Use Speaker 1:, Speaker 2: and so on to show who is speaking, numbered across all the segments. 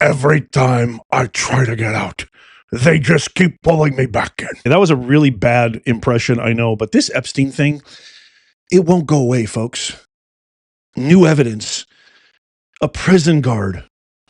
Speaker 1: Every time I try to get out, they just keep pulling me back in.
Speaker 2: That was a really bad impression, I know, but this Epstein thing, it won't go away, folks. New evidence. A prison guard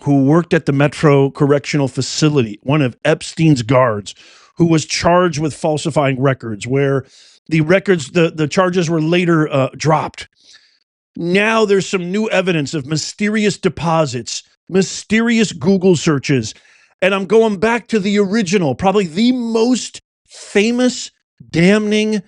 Speaker 2: who worked at the Metro Correctional Facility, one of Epstein's guards, who was charged with falsifying records, where the charges were later dropped. Now there's some new evidence of mysterious deposits, mysterious Google searches. And I'm going back to the original, probably the most famous, damning,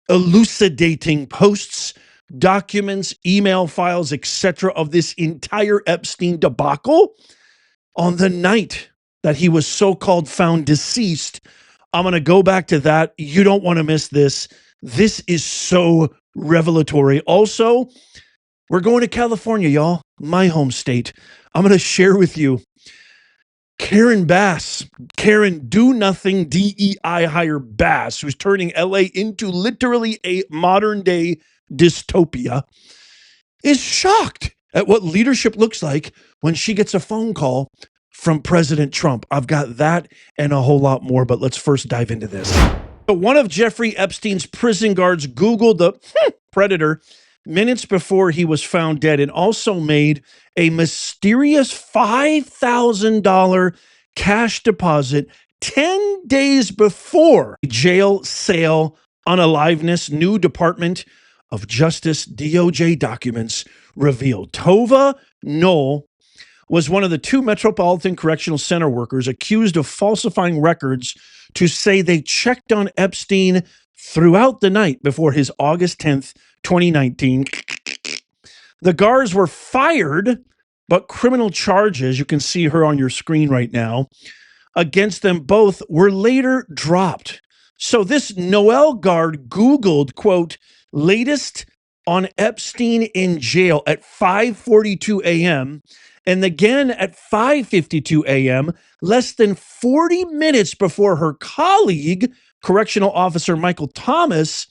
Speaker 2: elucidating posts, documents, email files, etc. of this entire Epstein debacle on the night that he was so-called found deceased. I'm going to go back to that. You don't want to miss this. This is so revelatory. Also, we're going to California, y'all, my home state. I'm going to share with you Karen Bass, Karen Do Nothing DEI hire Bass, who's turning LA into literally a modern day dystopia, is shocked at what leadership looks like when she gets a phone call from President Trump. I've got that and a whole lot more, but let's first dive into this. One of Jeffrey Epstein's prison guards Googled the predator minutes before he was found dead and also made a mysterious $5,000 cash deposit 10 days before jail sale unaliveness. New Department of Justice DOJ documents revealed Tova Knoll was one of the two Metropolitan Correctional Center workers accused of falsifying records to say they checked on Epstein throughout the night before his August 10th, 2019. The guards were fired, but criminal charges, you can see her on your screen right now, against them both were later dropped. So this Noel guard Googled, quote, latest on Epstein in jail at 5:42 a.m. and again at 5:52 a.m., less than 40 minutes before her colleague, correctional officer Michael Thomas,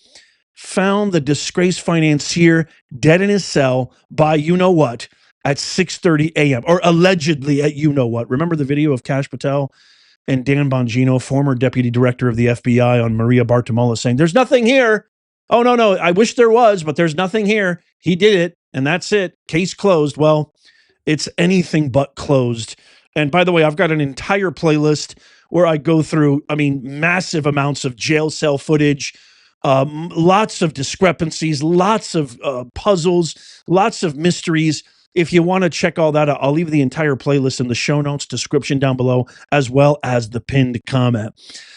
Speaker 2: found the disgraced financier dead in his cell by you-know-what at 6:30 a.m., or allegedly at you-know-what. Remember the video of Kash Patel and Dan Bongino, former deputy director of the FBI, on Maria Bartiromo saying, there's nothing here. Oh, no, I wish there was, but there's nothing here. He did it, and that's it. Case closed. Well, it's anything but closed. And by the way, I've got an entire playlist where I go through, massive amounts of jail cell footage, lots of discrepancies, lots of puzzles, lots of mysteries. If you want to check all that out, I'll leave the entire playlist in the show notes description down below, as well as the pinned comment.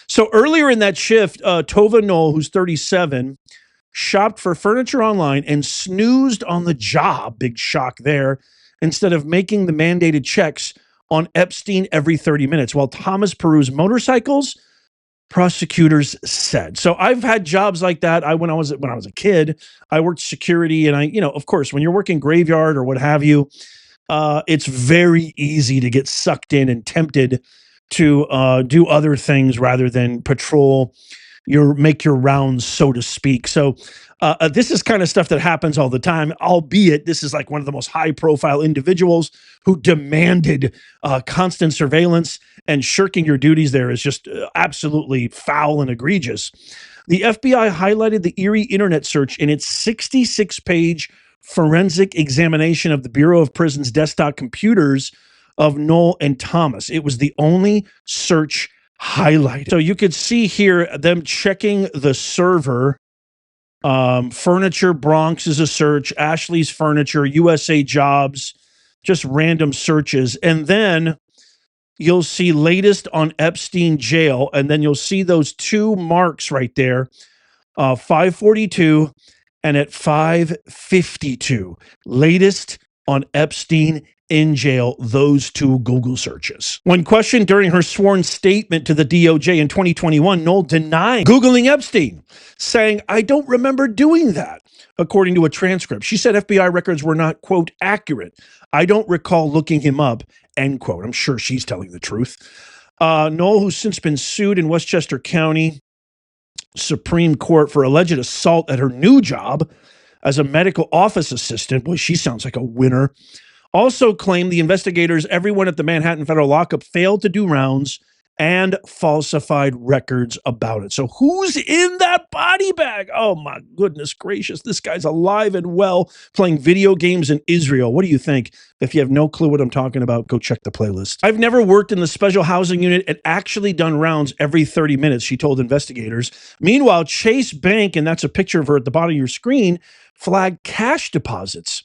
Speaker 2: So earlier in that shift, Tova Knoll, who's 37, shopped for furniture online and snoozed on the job. Big shock there. Instead of making the mandated checks on Epstein every 30 minutes, while Thomas perused motorcycles, prosecutors said. So I've had jobs like that. When I was a kid, I worked security, and of course, when you're working graveyard or what have you, it's very easy to get sucked in and tempted to do other things rather than make your rounds, so to speak. So this is kind of stuff that happens all the time, albeit this is like one of the most high-profile individuals who demanded constant surveillance, and shirking your duties there is just absolutely foul and egregious. The FBI highlighted the eerie internet search in its 66-page forensic examination of the Bureau of Prisons desktop computers of Knoll and Thomas. It was the only search highlighted. So you could see here them checking the server. Furniture Bronx is a search, Ashley's Furniture, USA Jobs, just random searches. And then you'll see latest on Epstein jail, and then you'll see those two marks right there, 5:42 and at 5:52. Latest on Epstein in jail, those two Google searches. When questioned during her sworn statement to the DOJ in 2021, Knoll denied Googling Epstein, saying, I don't remember doing that, according to a transcript. She said FBI records were not, quote, accurate. I don't recall looking him up, end quote. I'm sure she's telling the truth. Knoll, who's since been sued in Westchester County Supreme Court for alleged assault at her new job as a medical office assistant. Boy, she sounds like a winner. Also claimed the investigators, everyone at the Manhattan federal lockup, failed to do rounds and falsified records about it. So who's in that body bag? Oh my goodness gracious. This guy's alive and well playing video games in Israel. What do you think? If you have no clue what I'm talking about, go check the playlist. I've never worked in the special housing unit and actually done rounds every 30 minutes, she told investigators. Meanwhile, Chase Bank, and that's a picture of her at the bottom of your screen, flagged cash deposits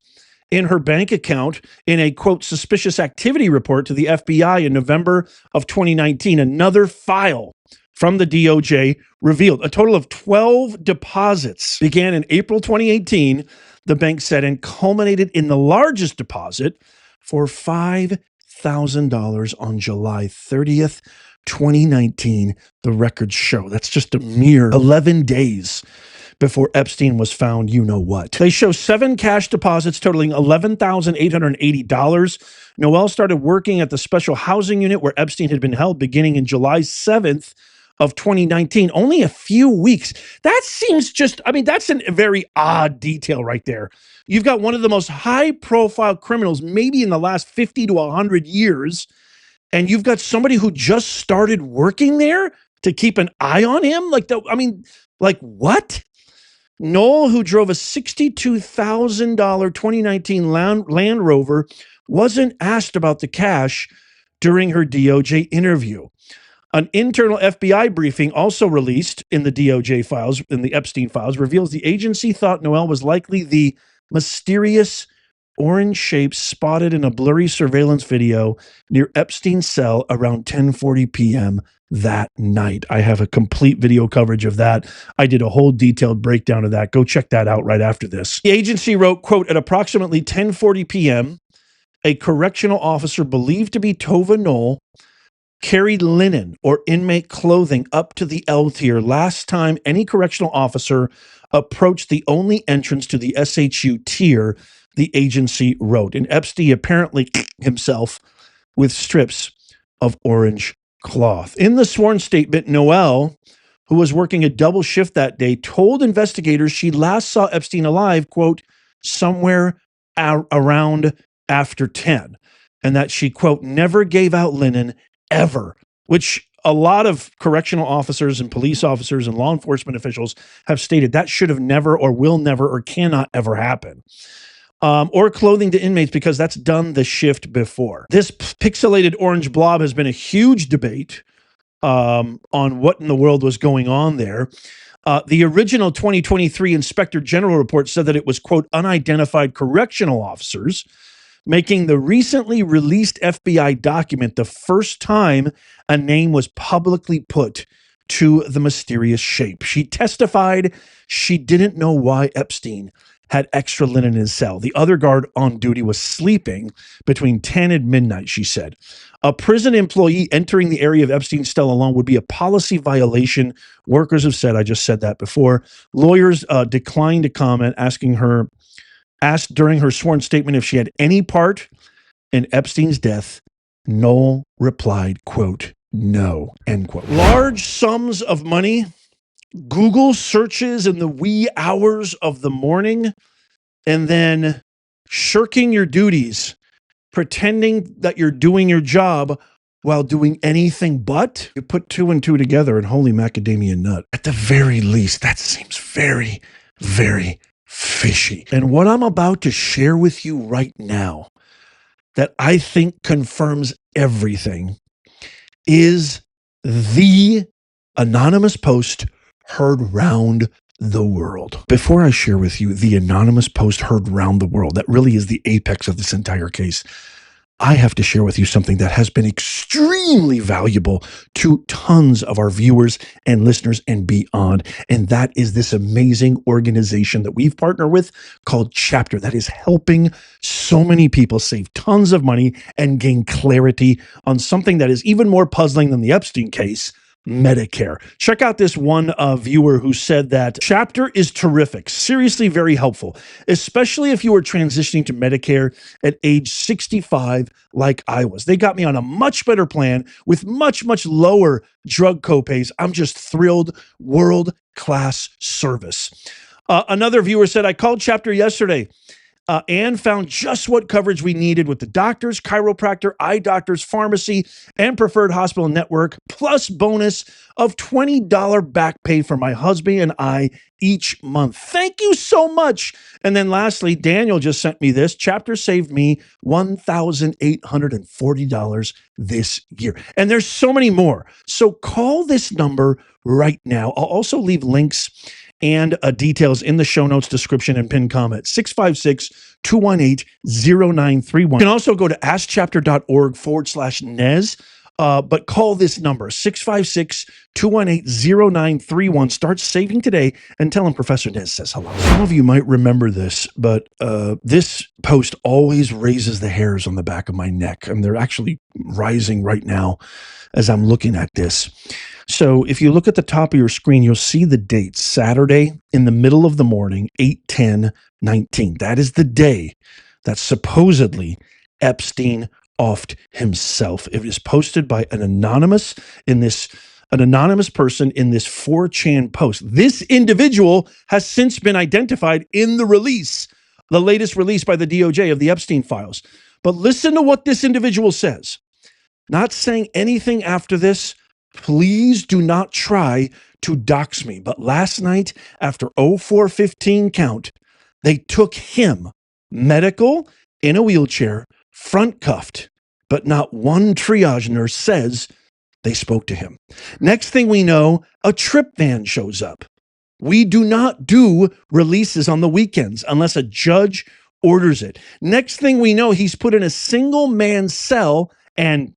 Speaker 2: in her bank account in a, quote, suspicious activity report to the FBI in November of 2019. Another file from the DOJ revealed a total of 12 deposits began in April 2018, the bank said, and culminated in the largest deposit for $5,000 on July 30th, 2019. The records show that's just a mere 11 days before Epstein was found, you know what. They show 7 cash deposits totaling $11,880. Noel started working at the special housing unit where Epstein had been held beginning in July 7th of 2019, only a few weeks. That seems just, that's a very odd detail right there. You've got one of the most high-profile criminals, maybe in the last 50 to 100 years, and you've got somebody who just started working there to keep an eye on him? What? Noel, who drove a $62,000 2019 Land Rover, wasn't asked about the cash during her DOJ interview. An internal FBI briefing also released in the DOJ files, in the Epstein files, reveals the agency thought Noel was likely the mysterious orange shape spotted in a blurry surveillance video near Epstein's cell around 10:40 p.m. that night. I have a complete video coverage of that. I did a whole detailed breakdown of that. Go check that out right after this. The agency wrote, quote, at approximately 10:40 p.m., a correctional officer believed to be Tova Noel carried linen or inmate clothing up to the L tier last time any correctional officer approached the only entrance to the SHU tier, the agency wrote. And Epstein apparently himself with strips of orange cloth. In the sworn statement, Noel, who was working a double shift that day, told investigators she last saw Epstein alive, quote, somewhere around after 10, and that she, quote, never gave out linen ever, which a lot of correctional officers and police officers and law enforcement officials have stated that should have never or will never or cannot ever happen. Or clothing to inmates, because that's done the shift before. This pixelated orange blob has been a huge debate on what in the world was going on there. The original 2023 Inspector General report said that it was, quote, unidentified correctional officers, making the recently released FBI document the first time a name was publicly put to the mysterious shape. She testified she didn't know why Epstein had extra linen in his cell. The other guard on duty was sleeping between 10 and midnight, she said. A prison employee entering the area of Epstein's cell alone would be a policy violation. Workers have said, I just said that before. Lawyers declined to comment, asked during her sworn statement if she had any part in Epstein's death. Noel replied, quote, no, end quote. Large sums of money, Google searches in the wee hours of the morning, and then shirking your duties, pretending that you're doing your job while doing anything but. You put 2 and 2 together and holy macadamia nut. At the very least, that seems very, very fishy. And what I'm about to share with you right now that I think confirms everything is the anonymous post heard round the world. Before I share with you the anonymous post heard round the world, that really is the apex of this entire case, I have to share with you something that has been extremely valuable to tons of our viewers and listeners and beyond. And that is this amazing organization that we've partnered with called Chapter, that is helping so many people save tons of money and gain clarity on something that is even more puzzling than the Epstein case, Medicare. Check out this one viewer who said that Chapter is terrific, seriously very helpful, especially if you are transitioning to Medicare at age 65 like I was. They got me on a much better plan with much, much lower drug copays. I'm just thrilled. World-class service. Another viewer said, I called Chapter yesterday and found just what coverage we needed with the doctors, chiropractor, eye doctors, pharmacy, and preferred hospital network, plus bonus of $20 back pay for my husband and I each month. Thank you so much. And then lastly, Daniel just sent me this. Chapter saved me $1,840 this year. And there's so many more. So call this number right now. I'll also leave links and details in the show notes, description, and pinned comment. 656-218-0931. You can also go to askchapter.org/Nez. But call this number, 656-218-0931. Start saving today and tell him Professor Nez says hello. Some of you might remember this, but this post always raises the hairs on the back of my neck. And they're actually rising right now as I'm looking at this. So if you look at the top of your screen, you'll see the date, Saturday in the middle of the morning, 8/10/19. That is the day that supposedly Epstein offed himself. It is posted by an anonymous person in this 4chan post. This individual has since been identified in the latest release by the DOJ of the Epstein files. But listen to what this individual says. Not saying anything after this. Please do not try to dox me. But last night, after 04:15 count, they took him, medical, in a wheelchair, front cuffed, but not one triage nurse says they spoke to him. Next thing we know, a trip van shows up. We do not do releases on the weekends unless a judge orders it. Next thing we know, he's put in a single man cell and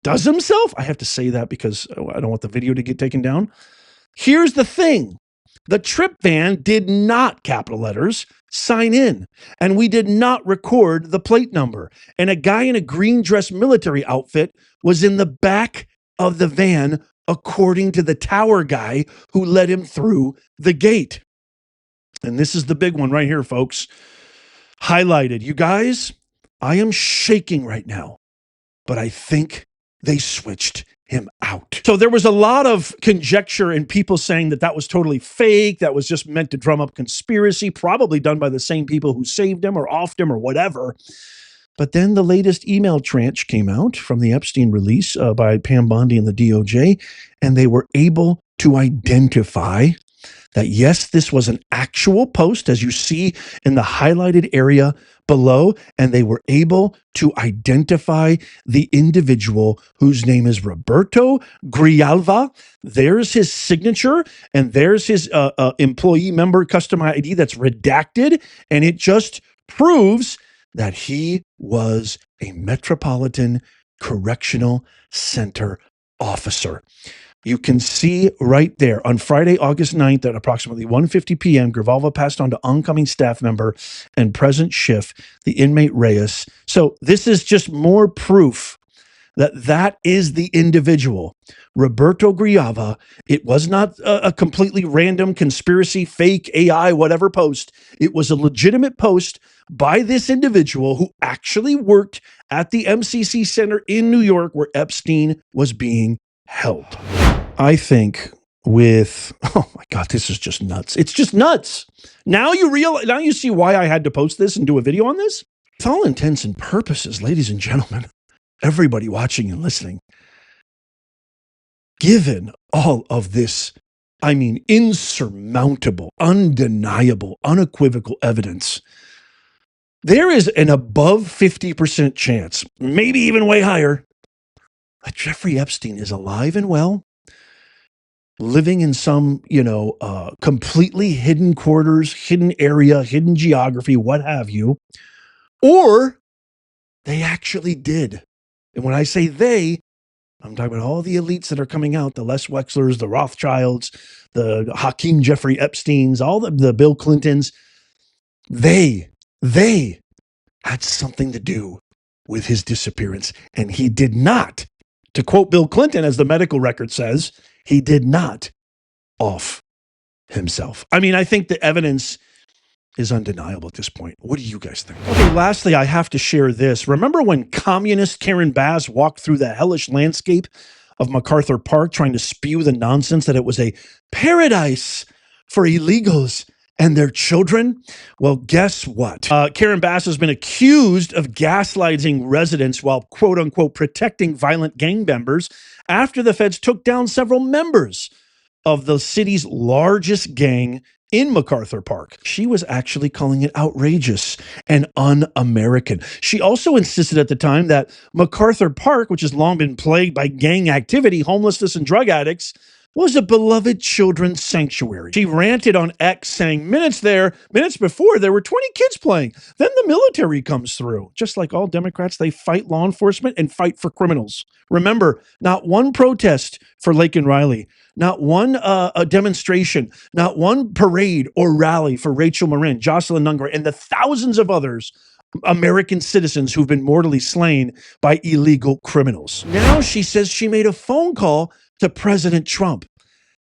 Speaker 2: does himself. I have to say that because I don't want the video to get taken down. Here's the thing. The trip van did not, capital letters, sign in, and we did not record the plate number. And a guy in a green dress military outfit was in the back of the van, according to the tower guy who let him through the gate. And this is the big one right here, folks. Highlighted. You guys, I am shaking right now, but I think they switched him out. So there was a lot of conjecture and people saying that was totally fake, that was just meant to drum up conspiracy, probably done by the same people who saved him or offed him or whatever. But then the latest email tranche came out from the Epstein release by Pam Bondi and the DOJ, and they were able to identify that, yes, this was an actual post, as you see in the highlighted area below, and they were able to identify the individual whose name is Roberto Grijalva. There's his signature, and there's his employee member custom ID that's redacted, and it just proves that he was a Metropolitan Correctional Center officer. You can see right there on Friday, August 9th at approximately 1:50 p.m., Grijalva passed on to oncoming staff member and present shift, the inmate Reyes. So this is just more proof that that is the individual, Roberto Grijalva. It was not a completely random conspiracy, fake AI, whatever post. It was a legitimate post by this individual who actually worked at the MCC Center in New York where Epstein was being held. I think oh my God, this is just nuts. It's just nuts. Now you see why I had to post this and do a video on this? For all intents and purposes, ladies and gentlemen, everybody watching and listening, given all of this, I mean, insurmountable, undeniable, unequivocal evidence, there is an above 50% chance, maybe even way higher, that Jeffrey Epstein is alive and well, living in some, completely hidden quarters, hidden area, hidden geography, what have you, or they actually did. And when I say they, I'm talking about all the elites that are coming out, the Les Wexlers, the Rothschilds, the Hakeem Jeffrey Epsteins, all the Bill Clintons. They had something to do with his disappearance. And he did not, to quote Bill Clinton, as the medical record says, he did not off himself. I mean, I think the evidence is undeniable at this point. What do you guys think? Okay, lastly, I have to share this. Remember when communist Karen Bass walked through the hellish landscape of MacArthur Park trying to spew the nonsense that it was a paradise for illegals and their children? Well, guess what? Karen Bass has been accused of gaslighting residents while, quote unquote, protecting violent gang members after the feds took down several members of the city's largest gang in MacArthur Park. She was actually calling it outrageous and un-American. She also insisted at the time that MacArthur Park, which has long been plagued by gang activity, homelessness, and drug addicts, was a beloved children's sanctuary. She ranted on X saying minutes before there were 20 kids playing. Then the military comes through. Just like all Democrats, they fight law enforcement and fight for criminals. Remember, not one protest for Lake and Riley, not one a demonstration, not one parade or rally for Rachel Marin, Jocelyn Nungar, and the thousands of others American citizens who've been mortally slain by illegal criminals. Now she says she made a phone call to President Trump.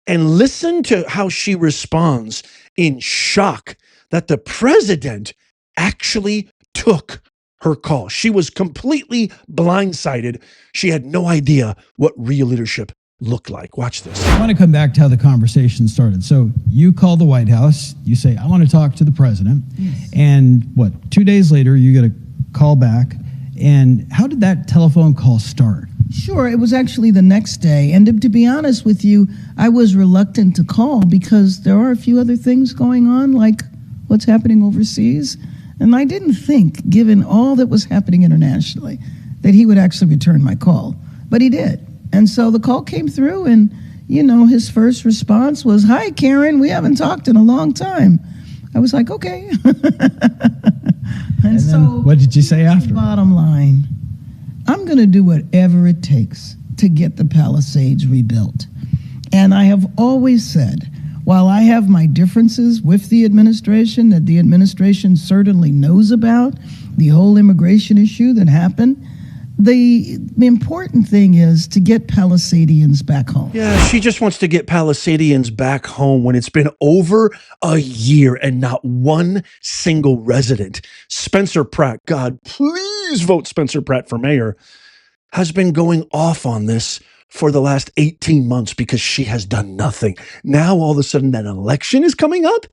Speaker 2: And listen to how she responds in shock that the president actually took her call. She was completely blindsided. She had no idea what real leadership looked like. Watch this.
Speaker 3: I want to come back to how the conversation started. So you call the White House, you say, I want to talk to the president. Yes. And what, 2 days later, you get a call back. And how did that telephone call start?
Speaker 4: Sure, it was actually the next day. And to be honest with you, I was reluctant to call because there are a few other things going on, like what's happening overseas. And I didn't think, given all that was happening internationally, that he would actually return my call. But he did. And so the call came through and, you know, his first response was, "Hi, Karen, we haven't talked in a long time." I was like, okay.
Speaker 3: and so what did you say after?
Speaker 4: Bottom line, I'm going to do whatever it takes to get the Palisades rebuilt. And I have always said, while I have my differences with the administration that the administration certainly knows about, the whole immigration issue that happened, the important thing is to get Palisadians back home.
Speaker 2: Yeah, she just wants to get Palisadians back home when it's been over a year and not one single resident. Spencer Pratt, God, please vote Spencer Pratt for mayor, has been going off on this for the last 18 months because she has done nothing. Now, all of a sudden, that election is coming up.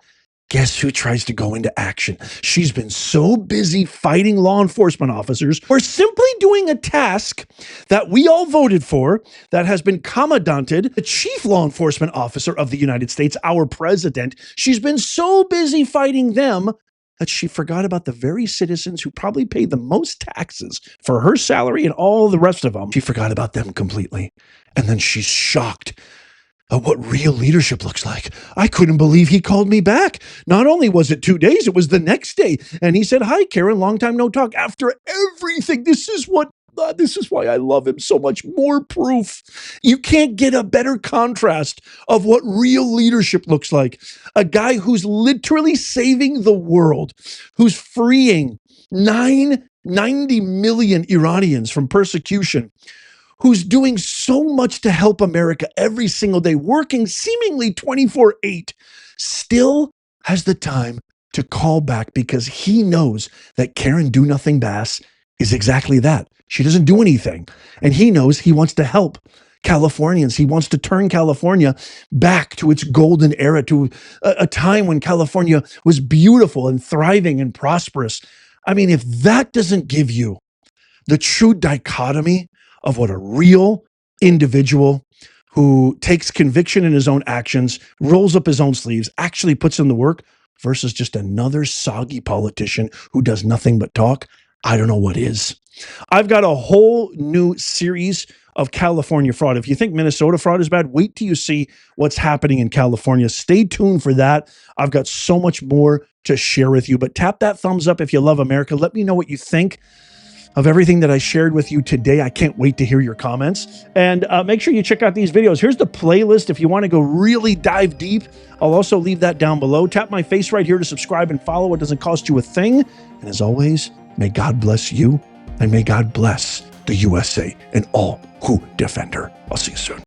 Speaker 2: Guess who tries to go into action? She's been so busy fighting law enforcement officers or simply doing a task that we all voted for that has been commandanted the chief law enforcement officer of the United States, our president. She's been so busy fighting them that she forgot about the very citizens who probably pay the most taxes for her salary and all the rest of them. She forgot about them completely. And then she's shocked at what real leadership looks like. I couldn't believe he called me back. Not only was it 2 days, it was the next day. And he said, "Hi, Karen, long time no talk." After everything, this is why I love him so much. More proof. You can't get a better contrast of what real leadership looks like. A guy who's literally saving the world, who's freeing 90 million Iranians from persecution, who's doing so much to help America every single day, working seemingly 24/8, still has the time to call back because he knows that Karen Do-Nothing Bass is exactly that. She doesn't do anything. And he knows he wants to help Californians. He wants to turn California back to its golden era, to a time when California was beautiful and thriving and prosperous. I mean, if that doesn't give you the true dichotomy of what a real individual who takes conviction in his own actions, rolls up his own sleeves, actually puts in the work versus just another soggy politician who does nothing but talk, I don't know what is. I've got a whole new series of California fraud. If you think Minnesota fraud is bad, wait till you see what's happening in California. Stay tuned for that. I've got so much more to share with you, but tap that thumbs up if you love America. Let me know what you think of everything that I shared with you today. I can't wait to hear your comments. And make sure you check out these videos. Here's the playlist if you want to go really dive deep. I'll also leave that down below. Tap my face right here to subscribe and follow. It doesn't cost you a thing. And as always, may God bless you and may God bless the USA and all who defend her. I'll see you soon.